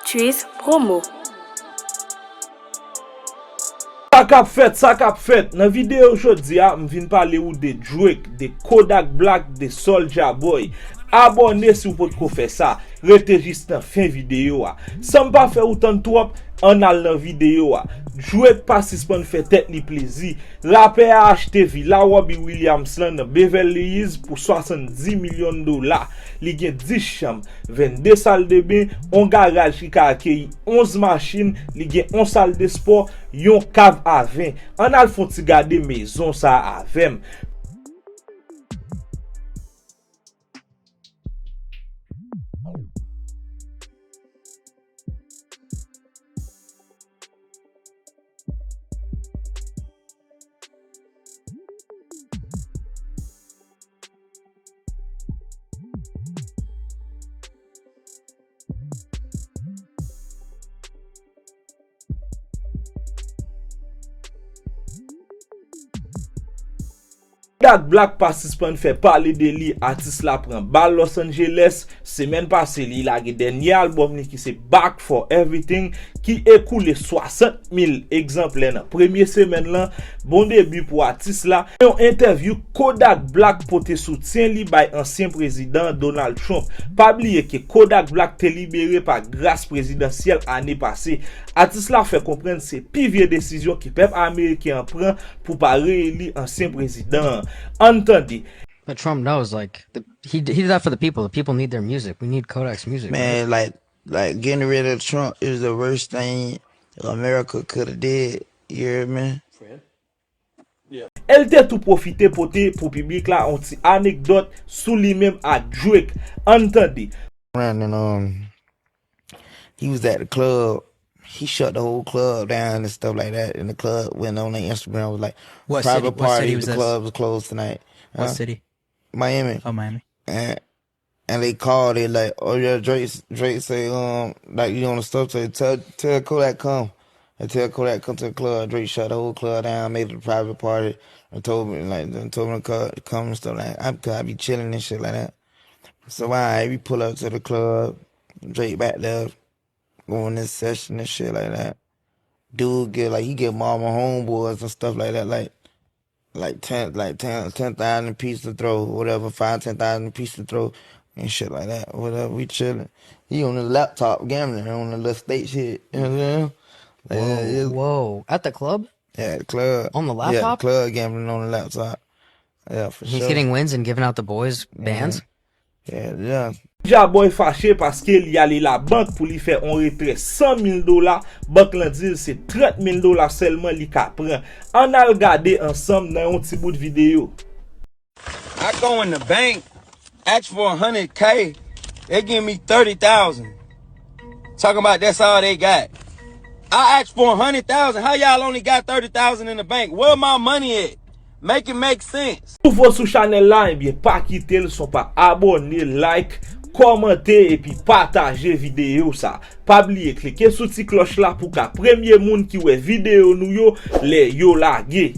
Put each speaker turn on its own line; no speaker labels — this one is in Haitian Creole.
twistpromo.
Ça cap fait. Dans vidéo aujourd'hui, je viens parler de Drake, de Kodak Black, de Souljaboy. Abonnez si vous pouvez faire ça. Restez juste dans fin vidéo. Sans pas faire autant de trop, on a dans vidéo. Drake participant fait tête ni plaisir. Rappeur a acheté Villa Robbie Williams dans Beverly Hills pour 70 millions de dollars. Il y a 10 chambres, 22 salles de bain, un garage qui a accueilli 11 machines, il y a 11 salles de sport, une cave à vin. On a le fond de garder maison ça à 20. Kodak Black participant fait parler de lui, artiste la prend bal Los Angeles, semaine passée il a dernier album qui c'est Back for Everything qui écoule 60 000 exemplaires dans première semaine là. Bon début pour artiste là. En interview Kodak Black pote soutien li by ancien président Donald Trump. Pas oublier que Kodak Black était libéré par grâce présidentielle année passée. Artiste là fait comprendre c'est plus vieille décision que peuple américain prend pour pas réélire ancien président. Entendez.
But Trump knows, like, he did that for the people. The people need their music. We need Kodak's music.
Man, like getting rid of Trump is the worst thing America could have did. You hear me?
Elle t'a tout profité pour public là on ti anecdote sous lui-même à Drake. Entendez.
And he was at the club. He shut the whole club down and stuff like that. And the club went on their Instagram was like,
what
private
city?
party.
What city was
the
this?
club was closed tonight.
What city?
Miami.
Oh, Miami.
And they called it like, oh yeah, Drake say like you on the stuff, so tell Kodak come. And tell Kodak come to the club. Drake shut the whole club down, made it a private party, and told me to come and stuff like that. I be chilling and shit like that. So we pull up to the club, Drake back there, going this session and shit like that. Dude he get mama homeboys and stuff like that, like 10,000 piece to throw, whatever, 10,000 piece to throw and shit like that. Whatever, we chilling. He on the laptop gambling on the little state shit. You know what I'm saying?
Whoa. At the club?
Yeah, the club.
On the laptop?
Yeah, the club gambling on the laptop. Yeah, for
He's
sure.
getting wins and giving out the boys' bands?
Yeah.
Souljaboy fâché parce qu'il y allé la banque pour lui faire un retrait 100 000 dollars. Banque l'en dit c'est 30 000 dollars seulement li ka prend. On a regardé ensemble dans un petit bout de vidéo.
I go in the bank, ask for 100K, they give me 30,000. Talking about that's all they got. I asked for 100,000. How y'all only got 30,000 in the bank? Where my money at? Make it make sense.
Nouveau sur channel là, bien pas quitter le son pas abonner, like, commenter et puis partager vidéo ça. Pas oublier cliquer sur cette cloche là pour qu'à premier monde qui voit vidéo nous yo les yo lagé.